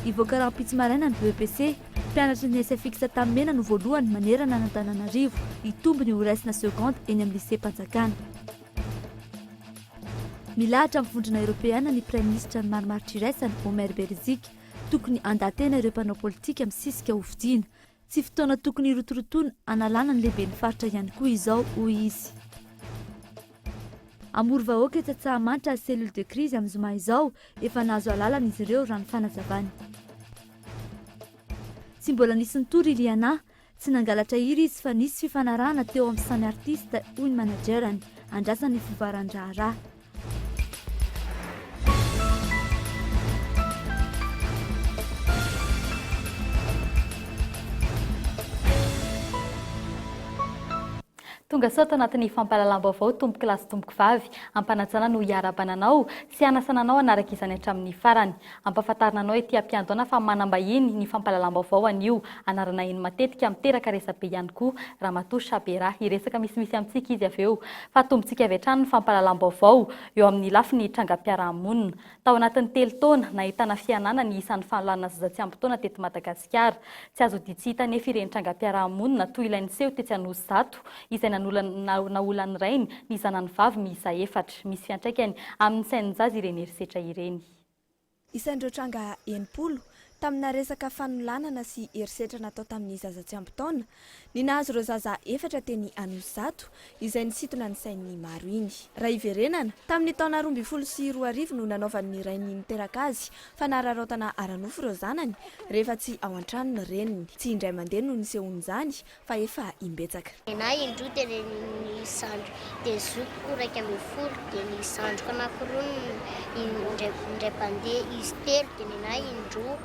Ivoaka raha pitsy maraina ny BEPC, mpianatra ny essai fixe tamena no voalohany manerana an'Antananarivo hitombo ny horaisina seconde eny amin'ny lycée Panjakana. Milahatra amin'ny vondrona Europeana ny Prime Ministra ny marimaritra iraisany Omer Berzika, tokony andatena ireo mpanao politika amin'ny sisika hovidiana. Tsy fotoana tokony irotorotoana analana ny lehibe ny faritra ihany koa izao hoy izy. Amory vahoaka tsatsahamanitra cellule de crise amin'ny zoma izao, efa nahazo alalana izy ireo raha ny fanazavany. Tsy mbola nisy nitory Iliana, tsy nangalatra iry izy fa nisy fifanarahana teo amin'ny samy artista hoy ny managerany, andrasany fivaran-draharaha. Tonga soto anatin'ny fampahalalam-baovao tomboky lasy tomboky vavy, ampanajana no hiara-bananao sy anasananao anaraka izany hatramin'ny farany. Ampahafantarinanao ety ampiandoana fa manambahiny ny fampahalalam-baovao anio, anarana iny matetika miteraka resabe ihany koa Ramatoa Sabera, hiresaka misimisy amintsika izy avy eo. Fa tombontsika avy hatrany ny fampahalalam-baovao eo amin'ny lafiny trangam-piarahamonina. Tao anatin'ny telo taona nahitana fianana ny isan'ny fanolanana zaza tsy ampy taona teto Madagasikara. Tsy azo didy tsy hita nefa ireny trangam-piarahamonina toy ilay niseho tetsy Anosizato, izay naolan'ny rainy ny zanany vavy miisa 4, misy fiantraikany amin'ny sain'ny zaza ireny herisetra ireny. Isan'ireo tranga 80 tamina resaka fanolanana sy herisetra natao tamin'ny zaza tsy ampy taona, ny nahazo ireo zaza 4 teny Anosizato izay nisintona ny sain'ny maro iny. Raha iverenana, tamin'ny taona 2012 no nanaovan'ny rainy niteraka azy fa nararaotana aranofo ireo zanany rehefa tsy ao an-trano ny reniny. Tsy indray mandeha no nisehony izany fa efa imbetsaka. Na indroa dia ny sandro dia zokiko 1/2 dia ny sandroko anankiroa indray mpandeha izy 3 dia na indroa.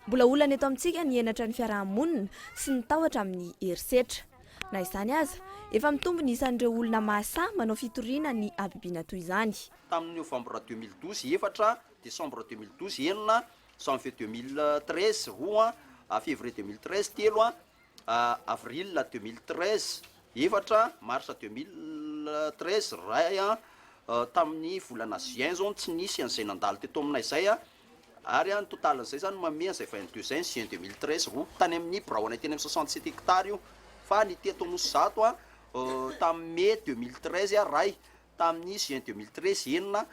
Mbola olana eto amintsika ny henatra ny fiarahamonina sy ny tahotra amin'ny herisetra. Na izany aza, efa mitombo ny isan'ireo olona mahasahy manao fitoriana ny abibiana toy izany. Tamin'ny novembre 2012 4, décembre 2012 enina, janvier 2013 roa, février 2013 telo, avril 2013 4, mars 2013 ray, tamin'ny volana juin zao tsy nisy an'izay nandalo teto aminay izay ary ny totalin'izay zany mamea izay 22 juin 2013 roa tany amin'ny braonay teny amin'ny 67 hectares io, fa ny teto Anosizato tamin'ny mai 2013 ray, tamin'ny juin 2013 enina,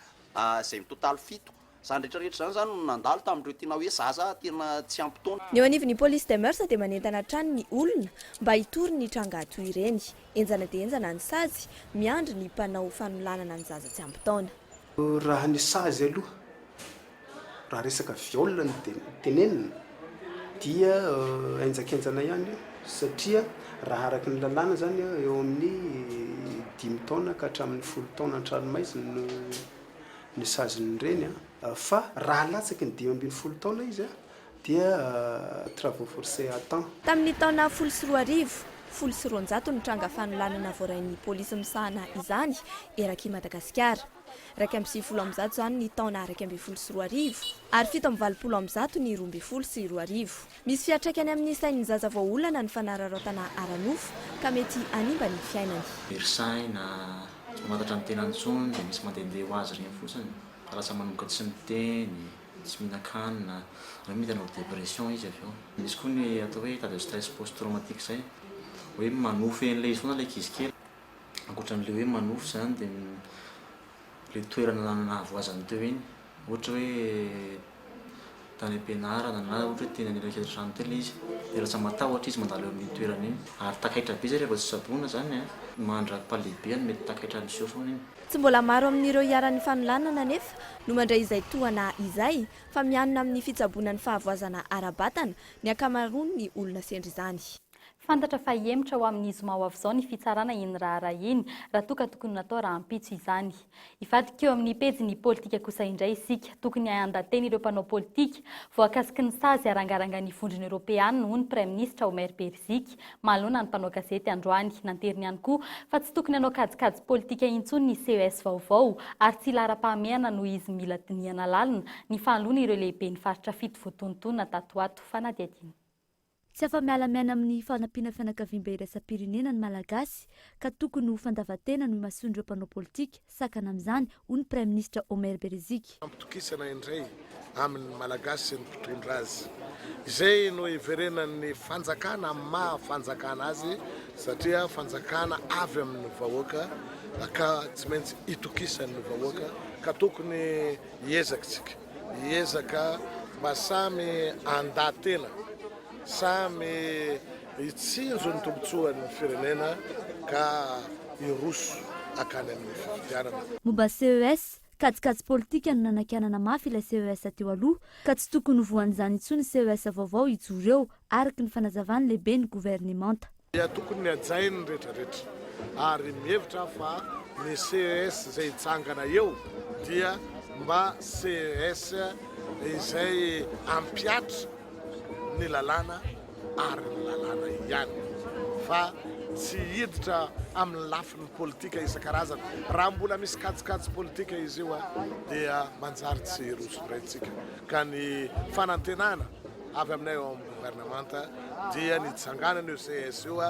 izay mitotaly 7. Zany rehetrarehetra zany no nandalo tamin'ireo tena hoe zaza tena tsy ampy taona. Ny eo anivon'ny police de mœurs dia manentana hatrany ny olona mba hitory ny tranga toy ireny. Enjana dia enjana ny sazy miandry ny mpanao fanolanana ny zaza tsy ampy taona. Raha ny sazy aloha, raha resaka viol ny tenenina dia enjakenjana ihany satria raha araky ny lalàna zany eo amin'ny 5 taona ka hatramin'ny 10 taona an-tranomaizina no ny saziny reny fa raha latsaky ny 5-10 taona izy dia travaux forcés à temps. Tamin'ny taona 1900 ny tranga fanolanana voarain'ny polisy misahana izany eraky Madagasikara. 170 zany ny taona 120 ary 720 ny 2020. Misy fiatraikany amin'ny sain'ny zaza vao olana ny fanararaotana aranofo ka mety animba ny fiainany. Versaina tsy matatra ny tenany tsony dia misy mandehandeha ho azy reny fotsiny, lasa manomboka tsy miteny, tsy mihinan-kanina, mety hanao dépression izy avy eo. Misy koa ny atao hoe état de stress post-traumatique zay, hoe manofy an'ilay izy foana ilay ankizy kely. Ankoatran'ilay hoe manofy zany dia le toerana nahavoazany teo iny, ohatra hoe tany ampianarana na ohatra hoe teny an'ilay trano telo izy, dia lasa matahotra izy mandalo eo amin'ny toerana iny. Ary takaitra be zay rehefa tsy saboina zany mandra-palehibeany mety takaitra miseho foana iny. Tsy mbola maro amin'ireo iaran'ny fanolanana nefa no mandray izay tohana izay fa mianona amin'ny fitsaboana ny fahavoazana ara-batana ny ankamaroan'ny olona sendry izany. Fantatra fa hiemotra ho amin'ny izy mao avy izao ny fitsarana iny raharaha iny raha toka tokony natao raha ampitso izany. Ifadika eo amin'ny pejy politika kosa indray isika, tokony andateny ireo mpanao politika voakasiky ny sazy arangaranga ny vondrona Europeana noho ny Prime Ministra Omer Berzika, malona ny mpanao gazety androany. Nanteriny ihany koa fa tsy tokony hanao kajikajy politika intsony ny CES Vaovao ary tsy lara-pahamehana noho izy mila dinihana lalina ny fahalona ireo lehibe ny faritra fito voatonotona tato ato fanadiadina. Tsy afa-miala-miaina amin'ny fanampiana fianakaviam-be iraisam-pirenena ny malagasy ka tokony ho fandavatena no mahasoa ireo mpanao politika sakana amin'izany hoy ny Prime Ministra Omer Berzika. Ampitokisana indray amin'ny malagasy sy ny mpitondra azy. Izay no iverenan'ny fanjakana amin'ny maha fanjakana azy satria fanjakana avy amin'ny vahoaka ka tsy maintsy itokisan'ny vahoaka ka tokony hiezaka mba samy andatena samy hitsinjo ny tombotsoan'ny firenena ka iroso akany amin'ny fifidianana. Momba CES, katsikatsi politika no nanakanana mafy ilay CES teo aloha ka tsy tokony voan'izany intsony CES vaovao hijoro eo araky ny fanazavany lehibe ny gouvernemanta. Tokony ny ajainy rehetrarehetra ary mihevitra fa ny CES izay hitsangana eo dia mba CES izay ampiatra ny lalàna ary ny lalàna ihany fa tsy hiditra amin'ny lafin'ny politika isan-karazany. Raha mbola misy katsikatsi politika izy io dia manjary tsy rosoraintsika ka ny fanantenana avy aminay eo amin'ny gouvernemanta dia ny tsanganana io CES io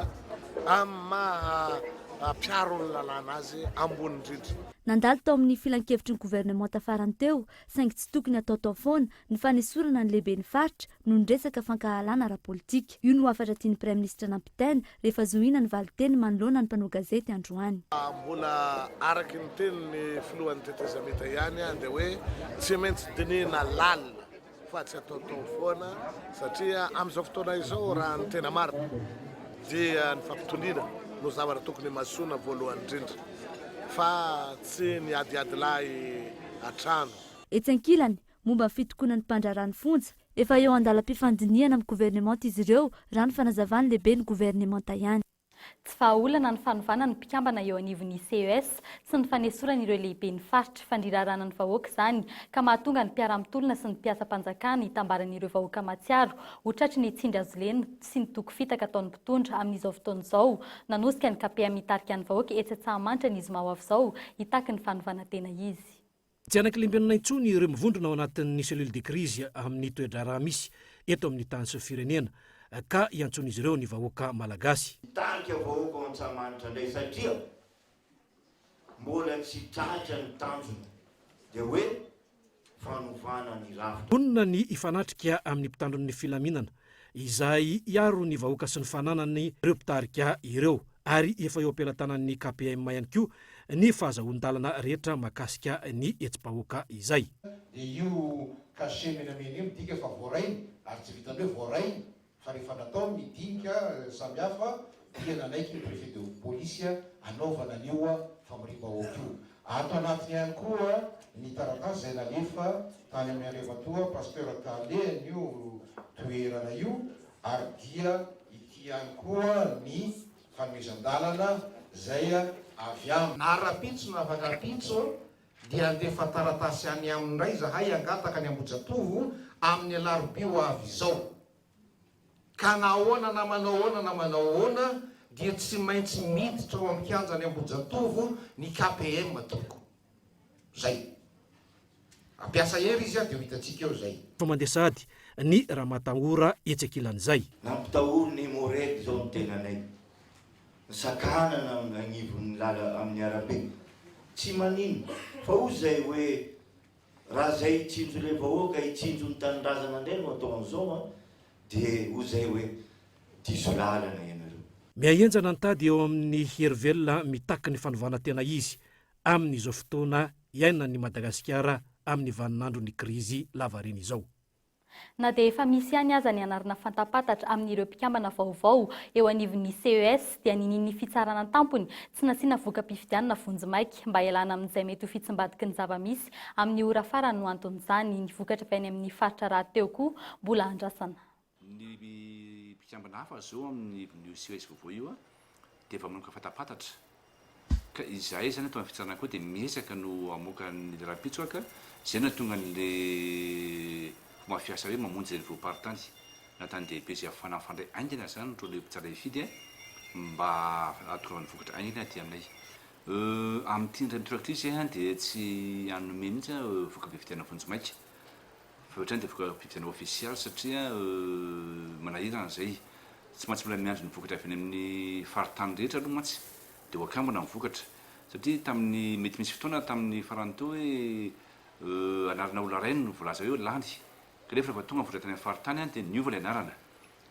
amin'ny maha piaro ny lalàna azy ambony indrindra. Nandalo tao amin'ny filan-kevitry ny gouvernemanta farany teo saingy tsy tokony atao tao foana ny fanesorana ny lehibe ny faritra no ny resaka fankahalana ara-politika. Io no afatra tiany Prime Ministra nampitaina rehefa zohina ny valiteny manoloana ny mpanao gazety androany. Mbola araky ny tenin'ny filohan'ny tetezamita ihany dia hoe tsy maintsy dinihana lalina fa tsy atao foana satria amin'izao fotoana izao raha ny tena marina dia ny fampitoniana no zavatra tokony mahasoana voalohany indrindra fa tsy ny adiadilahy atrano. Etsy ankilany momba ny fitokonan'ny mpandrarany fonja efa eo andalam-pifandiniana amin'ny gouvernemanta izy ireo raha ny fanazavany lehibe ny gouvernemanta ihany. Tsy fahaolana ny fanovana ny mpikambana eo anivon'ny CES sy ny fanesorana ireo lehibe ny faritra fandrirarana ny vahoaka izany ka mahatonga ny mpiara-mitolona sy ny mpiasa-panjakana hitambaran'ireo vahoaka matsiaro ho tratry ny hitsindry azo lena sy ny toko fitaka ataon'ny mpitondra amin'izao fotoana izao nanosika ny KPA mitarika ny vahoaka etsy Antsahamanitra ny izy mahoavy izao hitaky ny fanovana tena izy. Tsy anakilembenana intsony ireo mivondrona ao anatin'ny cellule de crise amin'ny toedraraha misy eto amin'ny tany sy firenena ka iantsony izy ireo ny vahoaka malagasy. Tarika vahoaka ao Antsahamanitra indray satria mbola tsy tratra ny tanjona dia hoe fanovana ny rafitra. Onona ny ifanatrika amin'ny mpitandron'ny filaminana izay iaro ny vahoaka sy ny fananany ireo mpitarika ireo ary efa eo ampelantanan'ny KPM ihany koa ny fahazahoan-dalana rehetra mahakasika ny etsim-bahoaka izay. Dia io cachet menamena io midika fa voarainy ary tsy vitany hoe voarainy fa rehefa natao midinika samihafa dia nanaiky ny préfet de police anaovana an'io famoriam-bahoaka io. Ato anatiny ihany koa ny taratasy izay nalefa tany amin'ny andriamatoa pasteur Kale an'io toerana io ary dia ity ihany koa ny fanomezan-dalana izay avy aminy. Na rapitso na afaka rapitso dia andefa taratasy any amin'indray zahay angataka ny Ambojatovo amin'ny alarobio avy izao. Ka nahoana na manao ahoana dia tsy maintsy miditra ao amin'ny kianja ny Ambojatovo ny KPM toko. Zay. Ampiasa hery izy dia hitantsika eo zay. Fa mandeha sady ny Ramatangora etsy ankilan'izay. Nampitahory ny moredy zao ny tenanay. Sakanana agnivon'ny lala amin'ny arabe. Tsy manino fa hoy zay hoe raha zay hitsinjo le vahoaka hitsinjo ny tanindrazana indray no atao an'izao dia hoy zay hoe diso lalana ianareo. Miahenjana nitady eo amin'ny herivelona mitaky ny fanovana tena izy amin'izao fotoana iainana ny Madagasikara amin'ny vaninandro ny krizy lavariny izao. Na dia efa misy ihany aza ny anarana fantapatatra amin'ireo mpikambana vaovao eo anivon'ny CES dia nin'ny fitsarana tampony tsy nasiana voka-pifidianana vonjimaiky mba ialana amin'izay mety ho fitsimbadiky ny zava-misy amin'ny ora farany no anton'izany ny vokatra avy any amin'ny faritra raha teo koa mbola andrasana. Ny mpikambana hafa zao amin'ny CES vaovao io dia efa manomboka fantapatatra ka izahay zany atao amin'ny fitsarana koa dia miesaka no amoaka ny rapitsoaka zay no tonga n'le mafiasa hoe mamonjy zay voaparitany natany dehibe zay afanafandray aingana zany no le mpitsara ifidy mba atoravany vokatra aingana aty aminay. Amin'ny tindray mitrakitrizy dia tsy anome mihitsy voka-pifidiana vonjimaika fa ohatrany dia voka-pifidiana ofisialy satria manahirana zay tsy maintsy mbola miandro ny vokatra avy any amin'ny faritany rehetra aloha mantsy dia ho akambana ny vokatra satria tamin'ny mety misy fotoana tamin'ny farany teo hoe anarana olona ray no volaza hoe lany ka rehefa rehefa tonga votra tany amin'ny faritany a dia niova ilay anarana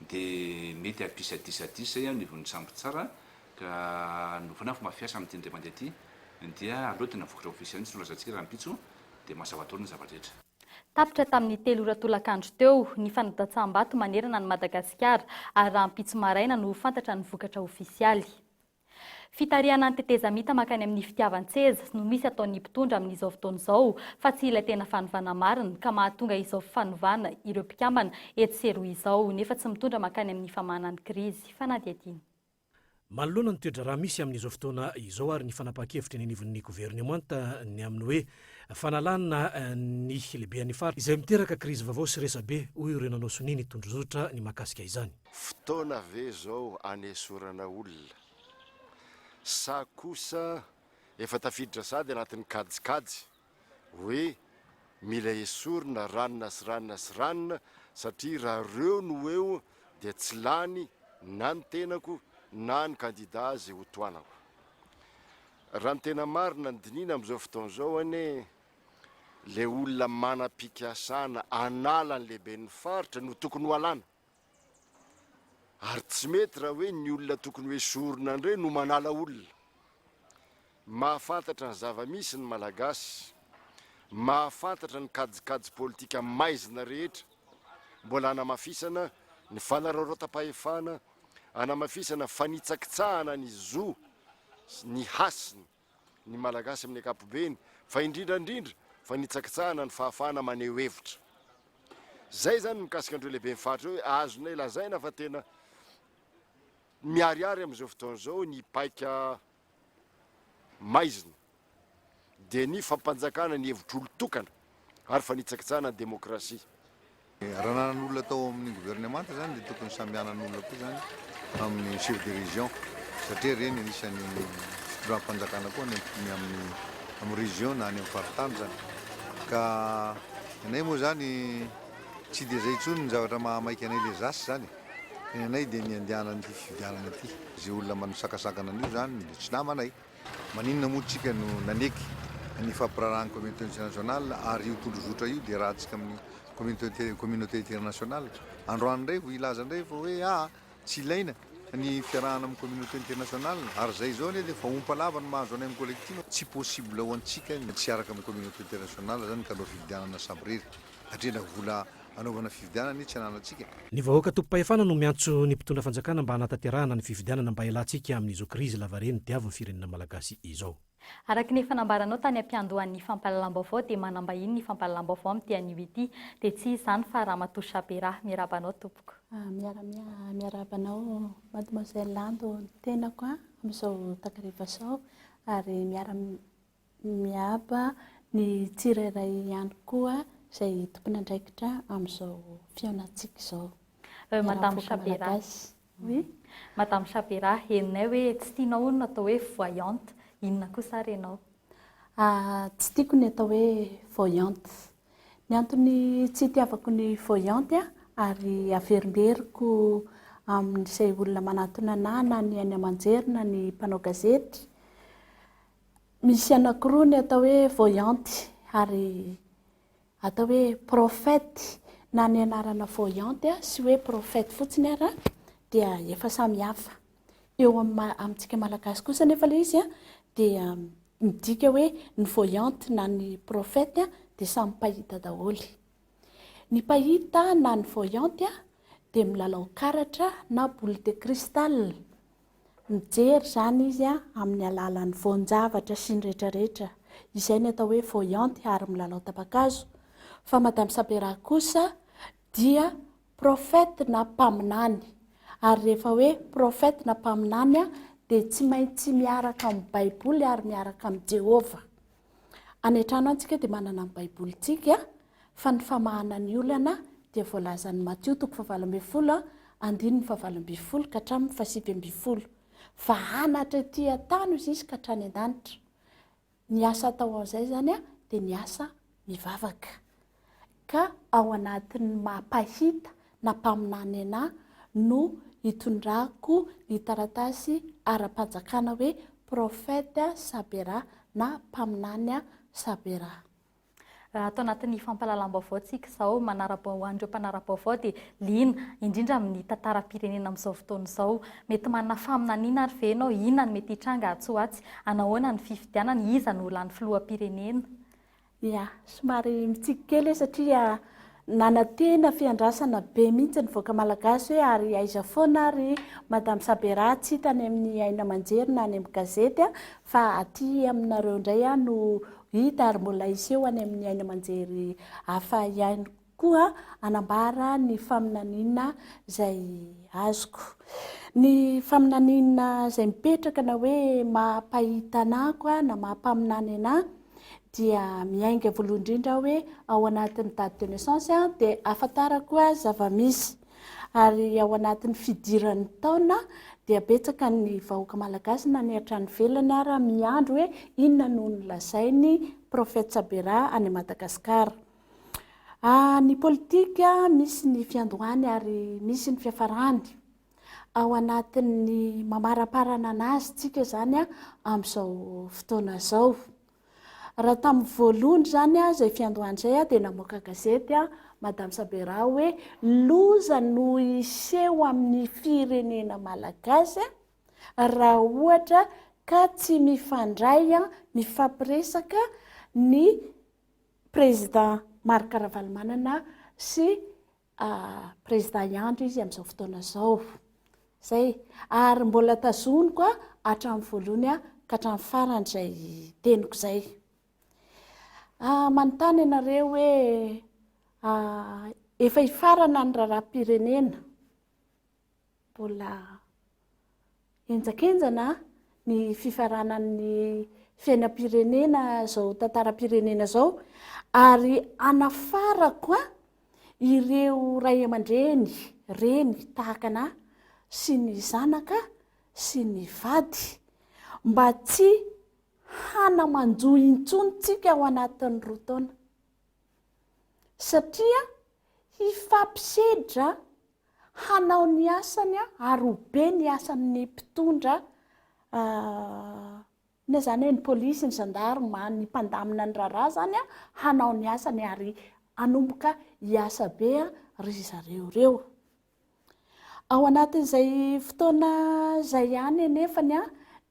dia mety apisadisa ny vony sambo tsara ka nofana fo mafiasa amin'ny teny ray mandeha aty dia aloha tena vokatra ofisialy tsy nolazantsika raha mpitso dia masavatorina ny zava-drehetra. Tapitra tamin'ny 3 ora tolakandro teo ny fanadatsam-bato manerana ny Madagasikara ary raha mpitso maraina no fantatra ny vokatra ofisialy. Fitarihana ny tetezamita makany amin'ny fitiavan-tseza no misy ataon'ny mpitondra amin'izao fotoana izao fa tsy ilay tena fanovana marina ka mahatonga izao fanovana ireo mpikambana eto seroa izao nefa tsy mitondra makany amin'ny famahanany krizy fanadihadiny. Manoloana ny toetra raha misy amin'izao fotoana izao ary ny fanapa-kevitra ny anivon'ny gouvernemanta ny amin'ny hoe fanalana ny lehibean'ny faritra izay miteraka krizy vaovao sy resabe hoy ireo nanao soniny tondrozotra ny mahakasika izany. Fotoana ve zao anesorana olona sa kosa efa tafiditra sady anatin'ny kajikajy hoe mila esorina ranona sy ranona sy ranona satria raha reo no eo dia tsy lany na ny tenako na ny kandida azy ho toanako. Raha ny tena marina ny dinina amin'izao fotoana izao ane le olona manam-pikasana anala ny lehiben'ny faritra no tokony ho alana. Ary tsy mety raha hoe ny olona tokony hoe sorona indray no manala olona. Mahafantatra ny zava-misy ny malagasy, mahafantatra ny kajikajy politika maizina rehetra, mbola anamafisana ny fanararaotam-pahefana, anamafisana fanitsakitsahana ny zo, ny hasiny, ny malagasy amin'ny ankapobeny, fa indrindrandrindra fanitsakitsahana ny fahafana maneho hevitra. Zay zany mikasika andreo lehibe mifaritra hoe azonay lazaina fa tena miariary amin'izao fotoana izao ny paika maizina dia ny fampanjakana ny hevitr'olon-tokana ary fanitsakitsahana ny demokrasia. Raha nanan'olona atao amin'ny gouvernemanta zany dia tokony samy anan'olona koa zany amin'ny chef de région satria reny anisan'ny fitondram-panjakana koa ny amin'ny région na any amin'ny faritany zany. Ka anay moa zany tsy dia zay intsony ny zavatra mahamaika anay le zasy zany. Anay dia ny andehanany ity fividianana ity. Zay olona manosakasakana an'io zany dia tsy namanay. Maninona moa tsika no naneky ny fampirarahany communauté internationale ary io tondrozotra io dia rahantsika amin'ny communauté internationale. Androany indray vo ilaza indray fa hoe tsy ilaina ny fiarahana amin'ny communauté internationale ary zay zao ane dia fa ompalava ny mahazo anay amin'ny collectif. Tsy possible ho antsika tsy araka amin'ny communauté internationale zany ka anao fividianana sabriry satria na vola anaovana fividianana tsy ananantsika. Ny vahoaka tompo-pahefana no miantso ny mpitondra fanjakana mba hanatanterahana ny fividianana mba hialantsika amin'izao krizy lavareny diavy ny firenena malagasy izao. Araky ny fanambaranao tany ampiandohan'ny fampahalalam-baovao dia manambahiny ny fampahalalam-baovao amin'ny tian'io ity dia tsy izany fa Ramatoa Sapera miarabanao tompoko. Miarabanao mademoiselle Lando tenako amin'izao takariva zao ary miaba ny tsirairay ihany koa izay tompony andraikitra amin'izao fiaonantsika izao. Madame Sapera. Oui. Madame Sapera, henonay hoe tsy tianao no atao hoe voyante. Inona kosa renao? Tsy tiako ny atao hoe voyante. Ny antony tsy tiavako ny voyante ary averimberiko amin'izay olona manatona na ny any amanjery na ny mpanao gazety. Misy anankiroa ny atao hoe voyante ary atao hoe prophète na ny anarana voyante sy hoe prophète fotsiny ara dia efa samy hafa. Eo amintsika malagasy kosa nefa ilay izy dia midika hoe ny voyante na ny prophète dia samy pahita daholo. Ny pahita na ny voyante dia milalao karatra na boule de cristal. Mijery zany izy amin'ny alalan'ny voan-javatra sy ny rehetrarehetra. Izay ny atao hoe voyante ary milalao tapa-kazo. Fa Madame Sapera kosa dia prophète na mpaminany. Ary rehefa hoe prophète na mpaminany dia tsy maintsy miaraka amin'ny baiboly ary miaraka amin'ny Jehova. Any an-trano antsika dia manana amin'ny baibolitsika fa ny famahana ny olana dia voalazan'ny Matio 7:20 andiny 7:20 ka hatramin'ny 7:20. Fa anatra ety an-tany izy ka hatrany an-danitra. Ny asa atao an'izay zany dia ny asa mivavaka. Ka ao anatin'ny mampahita na mpaminany anahy no hitondrako ny taratasy ara-panjakana hoe prophète Sapera na mpaminany Sapera. atao anatin'ny fampahalalam-baovao tsika zao manara-hoan'ireo mpanara-baovao dia liana indrindra amin'ny tantaram-pirenena amin'izao fotoana izao. Mety manana faminaniana ary ve ianao inona no mety hitranga atsy ho atsy, anahoana ny fifidianana, iza no lany filoham-pirenena? Ya, somary mitsika kely satria nanantena fiandrasana be mihitsy ny voaka malagasy hoe ary aiza foana ary Madame Sabera tsy hitany amin'ny aina aman-jery na any amin'ny gazety fa aty aminareo indray no hita ary mbola iseho any amin'ny aina aman-jery hafa ihany koa anambara ny faminaniana izay azoko. Ny faminaniana izay mipetraka na hoe mampahita anako na mampaminany anahy dia miainga voalohany indrindra hoe ao anatin'ny date de naissance dia ahafantarako zava-misy, ary ao anatin'ny fidiran'ny taona dia betsaka ny vahoaka malagasy na ny hatrany velany ary miandro hoe inona no nolazainy Profitant Sabera any Madagasikara. Ny politika misy ny fiandohany ary misy ny fiafarany. Ao anatin'ny mamaraparana anazy tsika zany amin'izao fotoana izao. Raha tamin'ny voalohany zany izay fiandohany izay dia namoaka gazety Madame Sabera hoe loza no iseho amin'ny firenena malagasy raha ohatra ka tsy mifandray mifampiresaka ny président Marc Ravalomanana sy président Iandro izy amin'izao fotoana izao. Zay ary mbola tazoniko hatramin'ny voalohany ka hatramin'ny farany izay teniko izay. Manontany ianareo hoe efa hifarana ny raharaham-pirenena, mbola enjakenjana ny fifaranan'ny fiainam-pirenena izao tantaram-pirenena izao, ary anafarako ireo ray aman-dreny reny tahaka anahy sy ny zanaka sy ny vady mba tsy hanamanjo intsony tsika ao anatin'ny roa taona, satria hifampisedra hanao ny asany ary ho be ny asan'ny mpitondra na zany hoe ny polisy, ny gendarme, ny mpandamina ny raharaha zany hanao ny asany ary hanomboka hiasa be ry zareo reo. Ao anatin'izay fotoana izay ihany anefany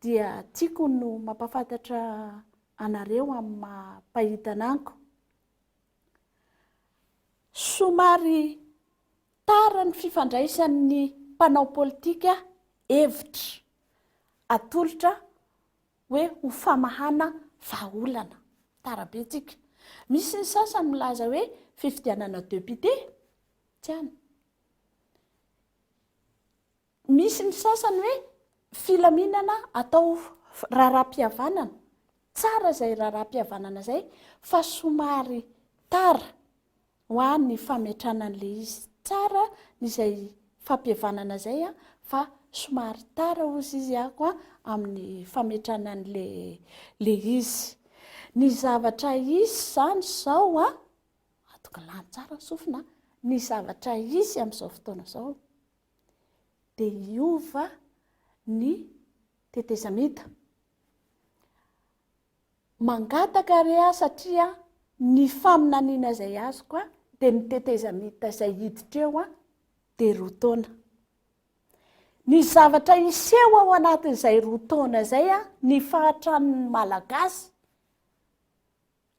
dia tiako no mampafantatra anareo amin'ny mampahita anako. Somary tara ny fifandraisan'ny mpanao politika hevitra atolotra hoe ho famahana vahaolana tara be tsika. Misy ny sasany milaza hoe fifidianana député, tiana. Misy ny sasany hoe filaminana atao raharaham-pihavanana, tsara izay raharaham-pihavanana izay fa somary tara ho any fametrana an'ilay izy, tsara izay fampihavanana izay fa somary tara ozy izy amin'ny fametrana an'ilay izy. Ny zavatra izy zany izao atoko lany tsara sofina, ny zavatra izy amin'izao fotoana izao dia hiova ny tetezamita. Mangataka re satria ny faminaniana izay azoko dia ny tetezamita izay hiditra eo dia roa taona. Ny zavatra iseho ao anatin'izay roa taona izay ny fahatran'ny malagasy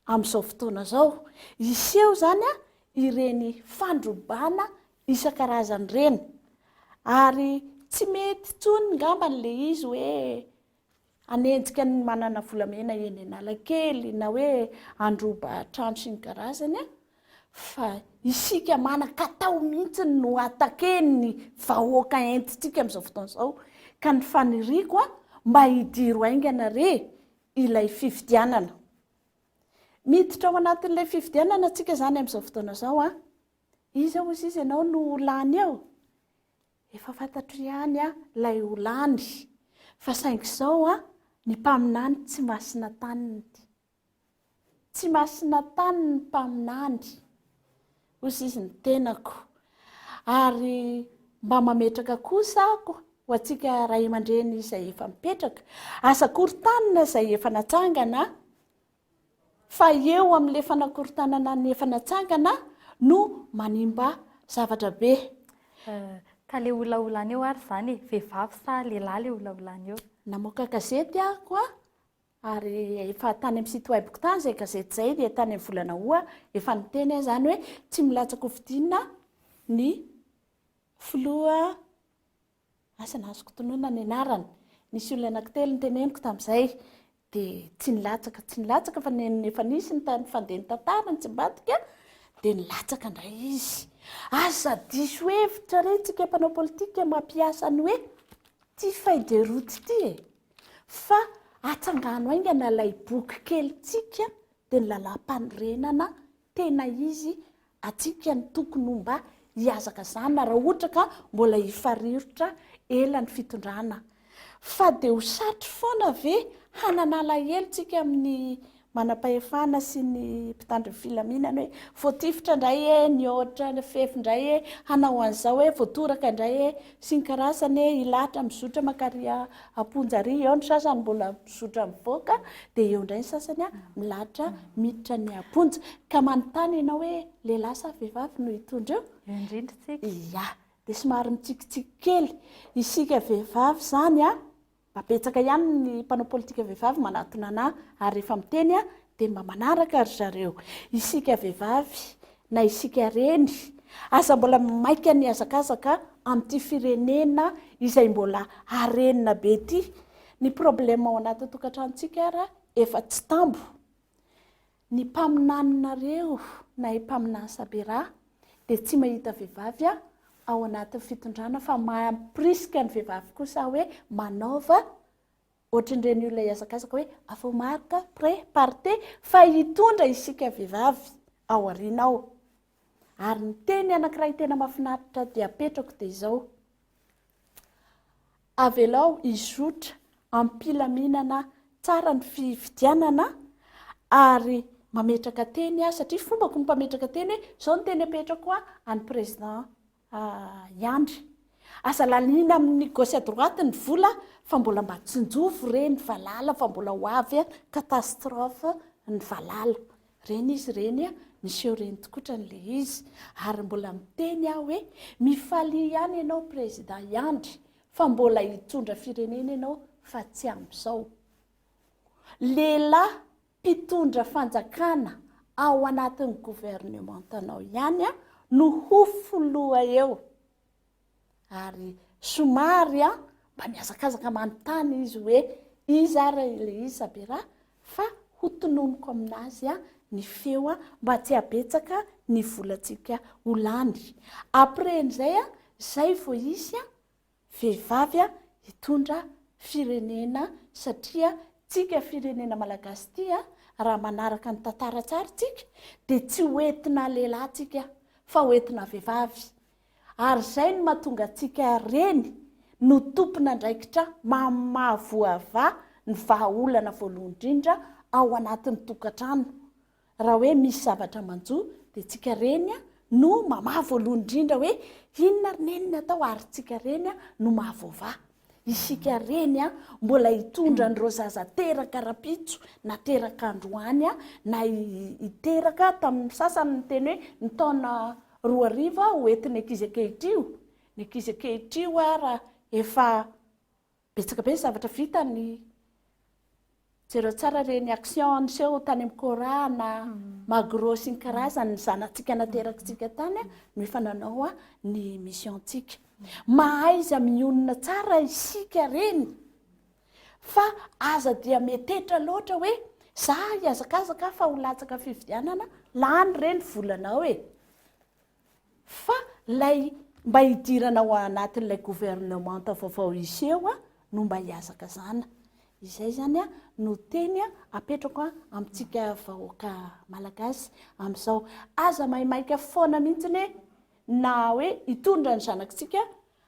amin'izao fotoana izao. Iseho zany ireny fandrobana isan-karazany ireny, ary tsy mety tsony ngamba n'ilay izy hoe anenjika ny manana volamena eny Analakely na hoe androba trano sy ny karazany, fa isika manan-katao mihitsy no atakeny vahoaka entitsika amin'izao fotoana izao, ka ny faniriako mba hidiro aingana re ilay fifidianana. Miditra ao anatin'ilay fifidianana tsika zany amin'izao fotoana izao izy ozy izy ianao no lany eo, efa fantatro ihany ilay ho lany, fa saingy izao ny mpaminany tsy masina taniny, tsy masina taniny ny mpaminany ozy izy ny tenako. Ary mba mametraka kosa ho antsika ray aman-dreny izay efa mipetraka, asa korontanina izay efa natsangana fa eo amin'le fanakorontanana ny efa natsangana no manimba zavatra be. Ka le olaolany eo ary zany vehivavy sa lehilahy le olaolany eo? Namoaka gazety aho ary efa tany amin'ny site web tany zay gazety zay dia tany amin'ny volana Oa efa niteny zany hoe tsy milatsaka hovidinina ny filoha asa nazoko tonoina ny anarany. Nisy olona anankitelo niteneniko tamin'izay dia tsy nilatsaka fa efa nisy ny tany fandeha ny tantarany tsy mbadika dia nilatsaka indray izy. Asa diso hevitra retsika mpanao politika mampiasa ny hoe ty faideroty ty fa atsangano aingana ilay boky kelytsika dia ny lalam-panorenana tena izy atsika ny tokony mba hiazaka zany raha ohatra ka mbola hifarirotra ela ny fitondrana. Fa dia ho satry foana ve hananala helitsika amin'ny manam-pahefana sy ny mpitandro ny filaminana hoe voatifitra indray ny ohatra fefy indray hanao an'izao voatoraka indray sy ny karazany hilatra mizotra makaria amponjary eo ny sasany mbola mizotra mivoaka dia eo indray ny sasany milatra miditra ny amponja ka manontany ianao hoe lehilahy sa vehivavy no hitondra eo? Indrindratsika. Ia, dia somary mitsikitsiky kely isika vehivavy zany mapetsaka ihany ny mpanao politika vehivavy manatona anahy ary rehefa miteny dia mba manaraka ry zareo. Isika vehivavy na isika reny asa mbola maika ny azakazaka amin'ity firenena izay mbola arenina be ty. Ny problema ao anaty tokantranontsika ara efa tsy tambo. Ny mpaminanareo na mpaminany sabera dia tsy mahita vehivavy ao anatin'ny fitondrana fa mampirisika ny vehivavy kosa hoe manaova ohatran'ireny olona hiazakazaka hoe afomarika pré parte fa hitondra isika vehivavy ao aoriana ao. Ary ny teny anankiray tena mahafinaritra dia apetrako dia izao: avelao izotra ampilaminana tsara ny fifidianana ary mametraka teny satria fombako ny mpametraka teny hoe zao ny teny apetrako any président Yandry. Asa lalina amin'ny gauche à droite ny vola fa mbola mba tsinjovo reny valala fa mbola ho avy catastrophe ny valala. Reny izy reny miseho reny tokotra n'le izy ary mbola miteny hoe mifaly ihany ianao président Yandry fa mbola hitondra firenena ianao fa tsy amin'izao. Lehilahy mpitondra fanjakana ao anatin'ny gouvernementanao ihany no ho foloha eo ary somary mba miazakazaka manontany izy hoe izy ary le izy sabera fa ho tononoko aminazy ny feo mba tsy habetsaka ny volantsika ho lany. Après n'izay zay vao isy vehivavy hitondra firenena satria tsika firenena malagasy ty raha manaraka ny tantara tsara tsika dia tsy hoentina lehilahy tsika fa hoentina vehivavy. Ary zay no mahatonga atsika reny no tompona ndraikitra mamavoava ny vahaolana voalohany indrindra ao anatin'ny tokantrano. Raha hoe misy zavatra manjo dia tsika reny no mamaha voalohany indrindra hoe inona reneny atao ary tsika reny no mahavoava. Isika reny mbola hitondra nyreo zaza teraka rapitso na teraka androany na hiteraka tamin'ny sasany nyteny hoe ny taona 2000 hoentin'ny ankizy ankehitrio. Ny ankizy ankehitrio raha efa betsaka be zavatra vitany jereo tsara reny action niseho tany amin'ny korana magro sy ny karazany ny zanatsika naterakitsika tany no efa nanao ny missiontsika. Mahaiza mionona tsara isika reny fa aza dia metetra loatra hoe za hiazakazaka fa ho latsaka fividianana lany reny volanao fa lay mba hidirana ao anatin'ilay gouvernement vaovao iseho no mba hiazaka zana. Izay zany no teny apetrako amintsika vahoaka malagasy amin'izao. Aza maimaika foana mihitsiny na hoe hitondra ny zanakitsika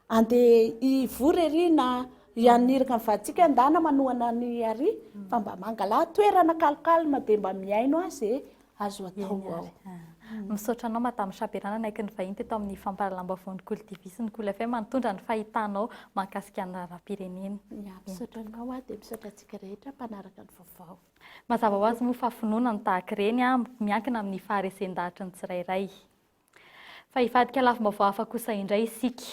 andeha hivory ery na hianiraka ny vaditsika andana manohana ny ary fa mba mangala toerana kalokalma dia mba miaino azy azo atao ao. Misaotra anao Madame Chaperana naiky ny vahiny teto amin'ny fampahalalam-baovao KOLO TV sy ny KOLO FM manotondra ny fahitanao mahakasika ny raharaham-pirenena. Misaotra anao dia misaotra antsika rehetra mpanaraka ny vaovao. Mazava ho azy moa fa finoana ny tahaka ireny miankina amin'ny faharesen-dahatra ny tsirairay. Fa hivadika lafim-baovao hafa kosa indray isika.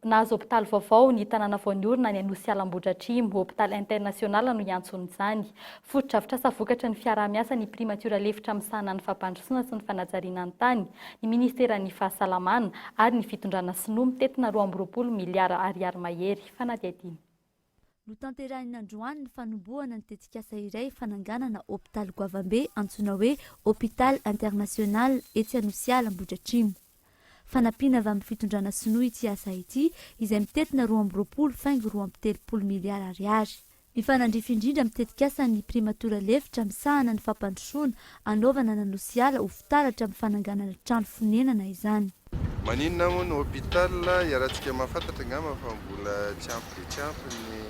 Nahazo hôpitaly vaovao ny tanàna vao niorina ny Anosy Alambotra Atrimo, hôpitaly international no iantson'izany. Foto-drafitrasa vokatra ny fiaraha-miasa ny primatura lefitra misahana ny fampandrosoana sy ny fanajariana ny tany, ny ministeran'ny fahasalamana ary ny fitondrana sinoa mitetina 2.20 miliara ariary mahery fanadihadiny. No tanterahiny androany ny fanombohana ny tetikasa iray fananganana hôpitaly Goavambe antsoina hoe hôpitaly international etsy Anosy Alambotra Atrimo. Fanampiana avy amin'ny fitondrana sinoa ity asa ity izay mitetina 2.20 miliara ariary. Mifanandrify indrindra mitetikasa ny primatura lefitra misahana ny fampandrosoana anaovana n'Anosy Ala ho fitaratra amin'ny fananganana trano fonenana izany. Maninona moa ny hôpitaly iarahantsika mahafantatra angamba fa mbola tsy ampy dia tsy ampy ny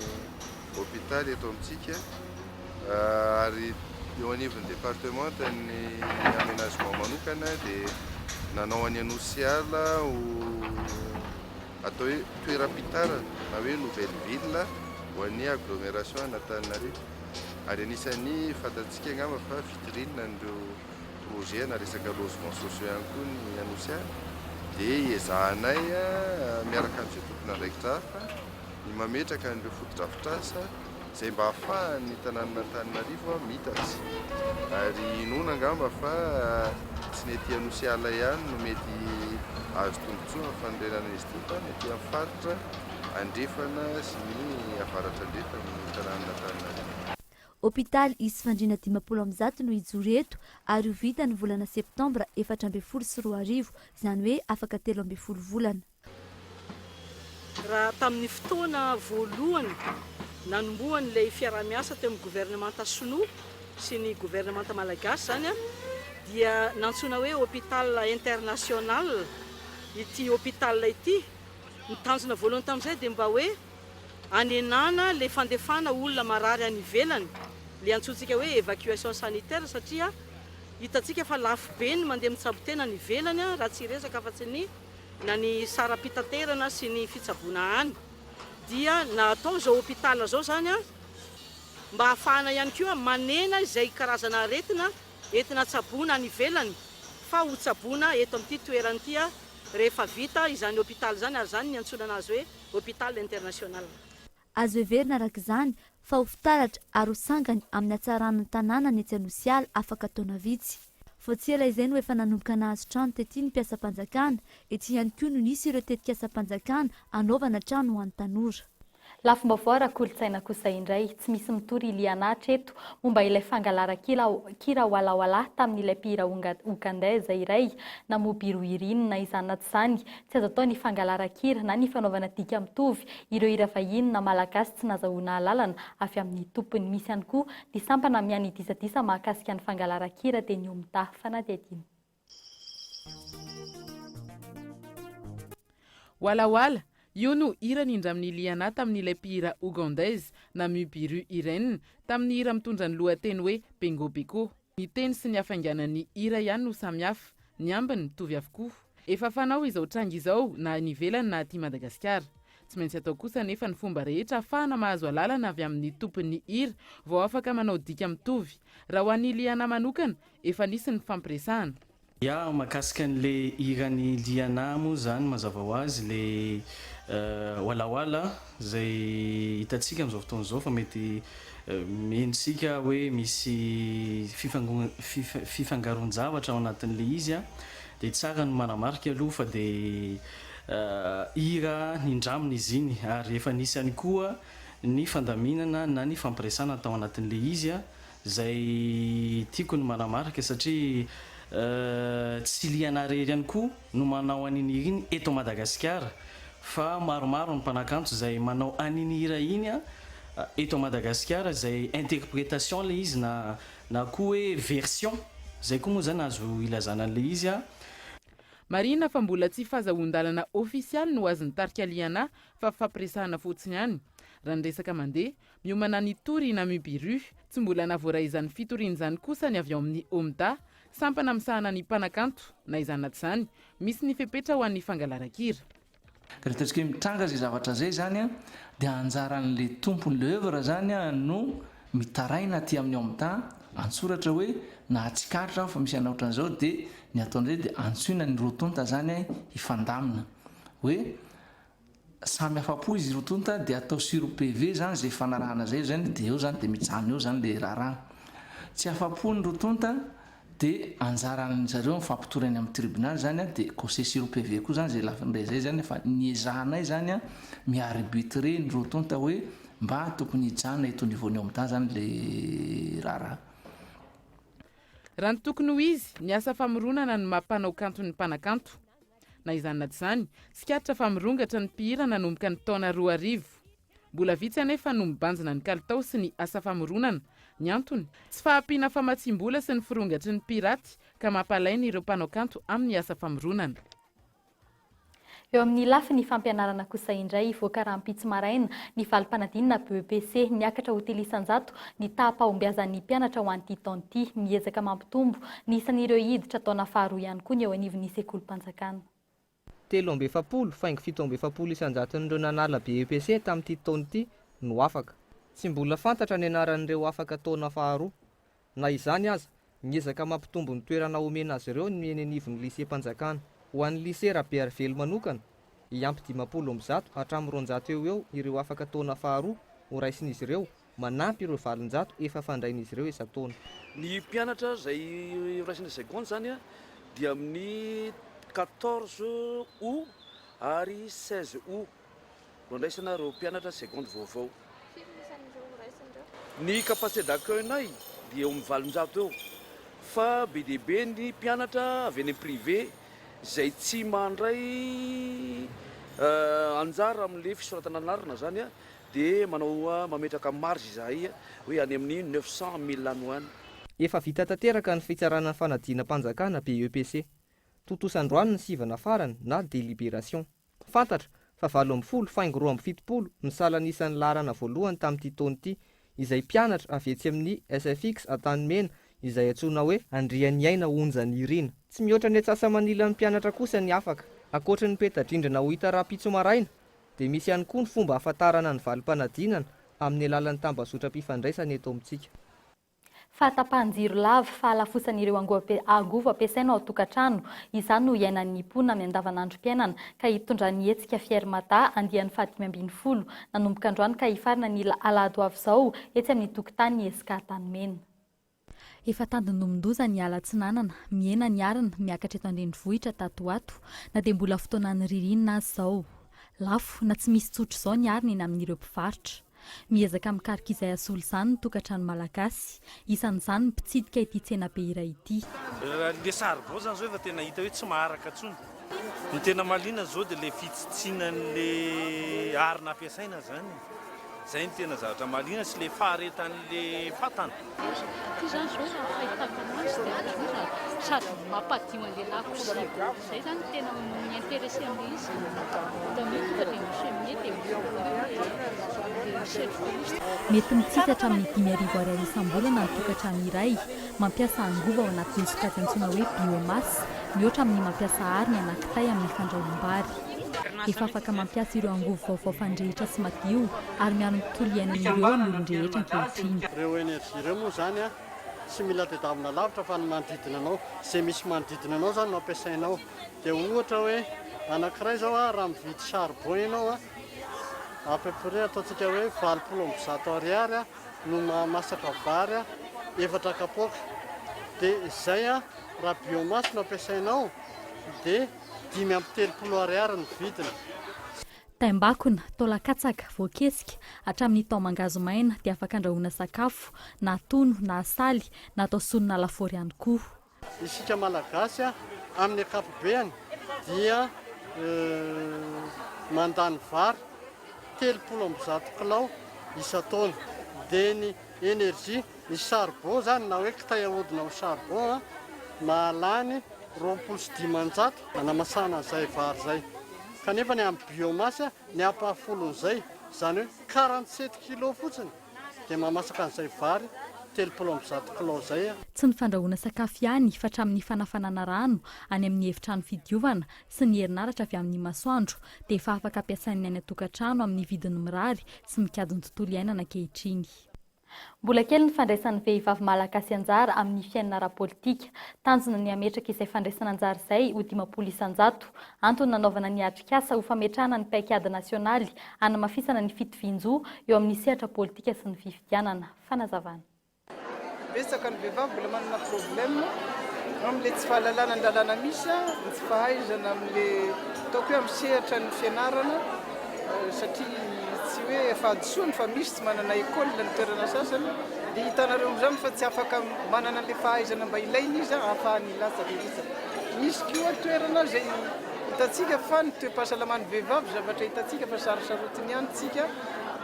hôpitaly eto amintsika ary eo anivon'ny départementa ny aménagement manokana dia nanao any Anosy Ala ho atao hoe toeram-pitarana na hoe nouvelle ville ho an'ny agglomération Antananarivo ary anisan'ny fantatsika angamba fa vitrine an'ireo projet na resaka logement sociaux ihany koa ny Anosy Ala dia ezahanay miaraka amin'izay tokony andraikitra hafa ny mametraka an'ireo foto-drafitrasa izay mba ahafahan'ny tanàna Antananarivo mitatsy ary inona angamba fa tsy ny ety Anosy Ala ihany no mety azo tombotsoa fanderenana izy ity fa ny ety amin'ny faritra andrefana sy ny avaratra andrefa ny tanàna Antananarivo. Hôpitaly isy fandriana 50 no ijoro eto ary ho vita ny volana septambra 2024 izany hoe afaka 13 volana. Raha tamin'ny fotoana voalohany nanombohan'ilay fiaraha-miasa teo amin'ny gouvernemanta sinoa sy ny gouvernemanta malagasy zany dia nantsoina hoe hôpital international ity hôpital ity. Ny tanjona voalohany tamin'izay dia mba hoe anenana le fandefana olona marary any ivelany, le antsontsika hoe évacuation sanitaire satria hitatsika fa lafo be ny mandeha mitsabo-tena ny ivelany raha tsy resaka afa-tsy ny na ny sara-pitaterana sy ny fitsaboana any. Dia natao zao hôpital zao zany mba ahafahana ihany koa manena izay karazana aretina entina tsaboana any ivelany fa ho tsaboana eto amin'ity toerany ity rehefa vita izany hôpital zany ary zany ny antsonana azy hoe hôpital international. Azo heverina araka izany fa ho fitaratra ary ho sangany amin'ny hatsaran'ny tanàna ny etsy Anosy Ala afaka taona vitsy. Fotsiela izay no efa nanomboka nahazo trano tety ny mpiasa-panjakana, ety ihany koa no nisy ireo tetikasa-panjakana anaovana trano ho an'ny tanora. Lafim-baovao ara-kolotsaina kosa indray, tsy misy mitory ilianahitra eto momba ilay fangalara-kira walawala tamin'ilay mpihira ugandeza iray na mobiro irinina izany na tsy izany, tsy azo atao ny fangalara-kira na ny fanaovana dika mitovy ireo hira vahiny na malagasy tsy nazahoana lalana avy amin'ny tompony. Misy ihany koa ny sampana miany disadisa mahakasika ny fangalara-kira dia ny omita fanadihadiny. Walawala io no hira nindra amin'ny liana tamin'ilay mpihira ugandese na mubiru irene tamin'ny hira mitondra ny lohateny hoe bengobeko. Ny teny sy ny hafainganan'ny hira ihany no samihafa, ny ambiny mitovy avokoa. Efa fanao izao tranga izao na ny ivelany na aty Madagasikara. Tsy maintsy atao kosa nefa ny fomba rehetra ahafahana mahazo alalana avy amin'ny tompon'ny hira vao afaka manao dika mitovy. Raha ho an'ny liana manokana efa nisy ny fampiresahana. Ya makasika an'le hiran'ny liana moa zany mazava ho azy le walawala zay hitatsika amin'izao fotoana izao fa mety mentsika hoe misy fifangaron-javatra ao anatin'le izy dia tsara no manamarika aloha fa dia hira nindramina izy iny ary efa nisy ihany koa ny fandaminana na ny fampiresana tao anatin'le izy zay tiako ny manamarika satria tsy liana rery ihany koa no manao an'iny hira iny eto Madagasikara fa maromaro ny mpanakanto zay manao an'iny hira iny eto Madagasikara zay interprétation le izy na koa hoe version zay koa moa zany azo ilazana an'le izy marina fa mbola tsy fahazahoan-dalana ofisialy no azony tarika liana fa fampiresahana fotsiny ihany. Raha ny resaka mandeha miomana ny tory na mubiru tsy mbola navoaraizan'ny fitorian'izany kosa ny avy ao amin'ny omta sampana misahana ny mpanakanto na izany tsy izany misy ny fepetra ho an'ny fangalaran-kira. Ka rehefa hoe mitranga zay zavatra zay zany a dia anjaran'le tompon'le œuvre zany a no mitaraina aty amin'ny omta antsoratra hoe na atsikatra fa misy anaotra an'izao dia ny ataon'izay dia antsoina ny rotonta zany hifandamina hoe samy afapo izy rotonta dia atao sur PV zany zay fanarahana zay zany dia eo zany dia mijano eo zany le raharaha tsy afapo ny rotonta dia anjaran'ny zareo mifampitorany amin'ny tribunal zany a dia conseil sur PV koa zany zay lafindray zay zany fa niezahanay zany a miarbitre ny rotonta hoe mba tokony hijana eto nivaony omta zany le raharaha. Raha ny tokony ho izy ny asa famoronana ny mampanao kanto ny mpanakanto na izany na tsy izany sikatra famirongatra ny mpihira nanomboka ny taona 2000 mbola vitsy anefa no mibanjina ny kalitao sy ny asa famoronana ny antony tsy fahampiana famatsim-bola sy ny firongatry ny piraty ka mampalainy ireo mpanao kanto amin'ny asa famoronana. Eo amin'ny lafiny fampianarana kosa indray voaka rahampitso maraina ny valim-panadinana BEPC niakatra ho telisan-jato ny tahapahombiazan'ny mpianatra ho an'ity taon'ity miezaka mampitombo ny isan'ireo hiditra taona faharoa ihany koa ny eo anivon'ny sekolim-panjakana. 370 faingo 770 isan-jaton'ireo nanala BEPC tamin'ity taon'ity no afaka. Tsy mbola fantatra ny anaran'ireo afaka taona faharoa. Na izany aza miezaka mampitombo ny toerana omena azy ireo ny eny anivon'ny lycée-mpanjakana. Ho an'ny lycée Rabearvelo manokana iampy 500 hatramin'ny 200 eo ireo afaka taona faharoa ho raisin'izy ireo manampy ireo valonjato efa fandrain'izy ireo isa-taona. Ny mpianatra izay raisina seconde zany a dia amin'ny 14 août ary 16 août no raisina ireo mpianatra seconde vaovao. Ny capacité d'accueil-nay dia eo amin'ny valonjato eo fa be dia be ny mpianatra avy any privé izay tsy mandray anjara amin'le fisoratana anarana zany a dia manao mametraka marge izahay hoe any amin'ny 900 000 any hoany. Efa vita tanteraka ny fitsarana ny fanadina-mpanjakana BEPC. Totosandroany ny sivana farany na délibération. Fantatra fa 70 faingo 270 misalanisan'ny laharana voalohany tamin'ity taon'ity izay mpianatra avy etsy amin'ny SFX Antanimena izay antsoina hoe Andriany aina onjany irina. Tsy mihoatra ny atsasa-manila ny mpianatra kosa ny afaka. Ankoatra ny peta-drindrina ho hita rahampitso maraina dia misy ihany koa ny fomba ahafantarana ny valim-panadinana amin'ny alalan'ny tambazotram-pifandraisana eto amintsika. Fahatapahan-jiro lava fahalafosan'ireo angovo ampiasaina ao tokantrano izany no iainan'ny mponina amin'ny andavanandrom-piainana ka hitondra ny hetsika Fiermata andian'ny 570 nanomboka androany ka hifarina ny alahady ho avy izao etsy amin'ny tokotany Esika Tanimena. Efa tandindomondoza ny alatsinanana miena ny arana miakatra eto andrenivohitra tatoato na dia mbola fotoanan'ny ririnina azy izao lafo na tsy misy tsotro izao ny arina eny amin'ireo mpivarotra. Miezaka mikarika izay asolo izany ny tokantrano malagasy isan'izany mpitsidika ity tsena be iray ity. Le saribao zany zao efa tena hita hoe tsy maharaka tsony. Ny tena malina zao dia le fitsitsinan'le arina ampiasaina zany. Zay ny tena zavatra malina sy le faharetan'le fatana. Ty zany zao fahitako anazy dia sady mampadio an'le lakozy zay zany tena miintéressé amin'izy. Mety mitsitatra amin'ny 5,000 ariary isam-bolana ny tokantrano iray mampiasa angovo ao anatin'ny sokajy antsoina hoe biomasy mihoatra amin'ny mampiasa arina anankitay amin'ny fandrahoam-bary. Efa afaka mampiasa ireo angovo vaovao fandrehitra sy madio ary miaro ny tontolo iainan'ireo ny olon-drehetra ankehitriny. Ireo energia ireo moa zany a tsy mila tedavina lavitra fa ny manodidina anao izay misy manodidina anao zany no ampiasainao. Dia ohatra hoe anankiray zao a raha mividy charbon ianao a à peu près ataontsika hoe 70 ariary a no mamasaka vary a 4 kapoaka. Dia izay a raha biomasy no ampiasainao dia 530 ariary ny vidiny. Taimbakona, taolakatsaka, voakesika hatramin'ny tao mangazo maina dia afaka andrahoana sakafo na tono na asaly na atao sonona lafaoro ihany koa. Isika malagasy a amin'ny ankapobeny dia mandany vary 300 kilao isa-taona. Dia ny energia ny charbon zany na hoe kitay ahodina ho charbon a mahalany 2,500 anamasana izay vary zay. Kanefa ny amin'ny biomasy ny ampahafolon'izay zany hoe 47 kilo fotsiny dia mamasaka an'izay vary kilô zay tsy ny fandrahoana sakafo ihany fa hatramin'ny fanafanana rano any amin'ny efitrano fidiovana sy ny herinaratra avy amin'ny masoandro dia efa afaka ampiasain'ny any atokantrano amin'ny vidiny mirary sy mikadiny tontolo iainana ankehitriny. Mbola kely ny fandraisan'ny vehivavy malagasy anjara amin'ny fiainana ara-politika. Tanjona ny ametraka izay fandraisana anjara izay ho 500. Antony nanaovana ny atrikasa ho fametrahana ny paikady nasionaly hanamafisana ny fitovian-jo eo amin'ny sehatra politika sy ny fifidianana. Fanazavana. Betsaka ny vehivavy mbola manana problème amin'le tsy fahalalana an-dalàna misy, ny tsy fahaizana amin'le ataoko hoe amin'ny sehatra ny fianarana satria tsy hoe efa adisony fa misy tsy manana école ny toerana sasany dia hitanareo amin'izany fa tsy afaka manana an'le fahaizana mba ilainy izy ahafahany latsaka izy. Misy koa toerana zay hitantsika fa ny toe-pahasalaman'ny vehivavy zavatra hitantsika fa sarosarotiny ihany tsika.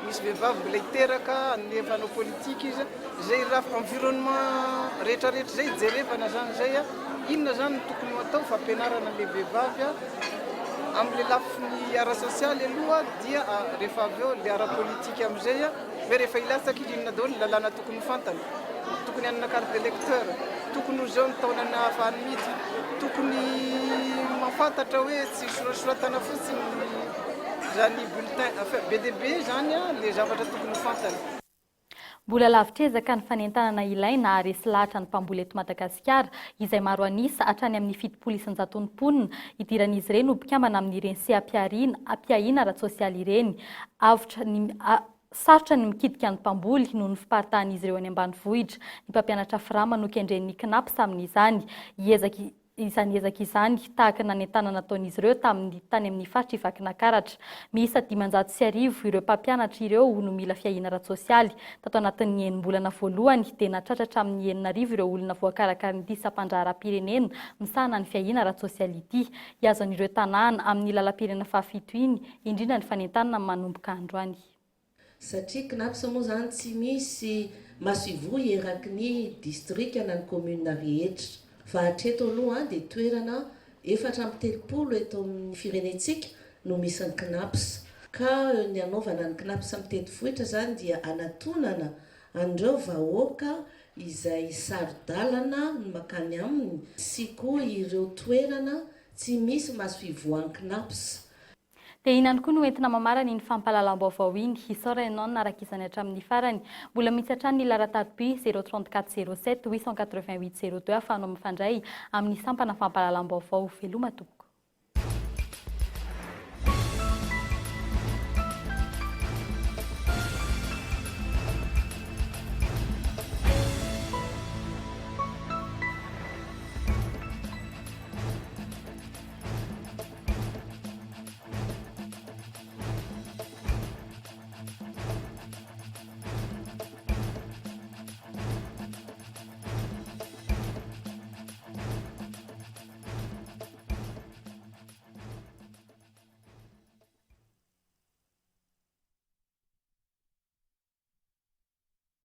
Misy vehivavy mbola hiteraka nefanao politika izy zay raha environnement rehetrarehetra zay jerevana zany zay inona zany no tokony atao fa ampianarana le vehivavy amin'le lafiny ara-sosialy aloha dia rehefa avy eo le ara-politika amin'izay hoe rehefa ilatsaka izy inona daholo ny lalàna tokony fantany, tokony hanana carte d'électeur, tokony ho zao ny taonany ahafahany mihitsy, tokony mafantatra hoe tsy sorasoratana fotsiny zany bulletin be dia be zany le zavatra tokony fantany. Mbola lavitrezaka ny fanentanana ilaina aresy lahatra ny mpamboly eto Madagasikara izay maro anisa hatrany amin'ny 700 mponina idiran'izy ireny ho mpikambana amin'ireny ampiahiana ara-tsosialy ireny. Sarotra ny mikidika ny mpamboly noho ny fiparitahan'izy ireo any ambanivohitra. Ny mpampianatra firama no kendren'ny KNAPS amin'izany. Izany ezaka izany tahaka nanentanana nataon'izy ireo tany amin'ny faritra Ivakinankaratra. Miisa 509 ireo mpampianatra ireo no mila fiahiana ara-tsosialy. Tato anatin'ny enim-bolana voalohany dia natratratra amin'ny 9 ireo olona voakarakara ny disam-pandraharam-pirenena misahana ny fiahiana ara-tsosialy ity. Iazon'ireo tanàna amin'ny lalam-pirenena fahafito iny indrindra ny fanentanana manomboka androany. Satria KNAPS moa zany tsy misy masoivoy eraky ny distrika na ny commune rehetra. Fa hatreto aloha dia toerana 430 eto amin'ny firenentsika no misy ny KNAPS. Ka ny anaovana ny KNAPS amin'ny tendrombohitra zany dia anatonana andreo vahoaka izay saro-dalana ny makany aminy sy koa ireo toerana tsy misy masoivoan'ny KNAPS. Dia inany koa no entina mamarana iny fampahalalam-baovao iny isaora ianao naraka izany hatramin'ny farany. Mbola misy hatrany ny laratariby 034 07 888 02 ahafahanao mifandray amin'ny sampana fampahalalam-baovao. Veloma tompoko.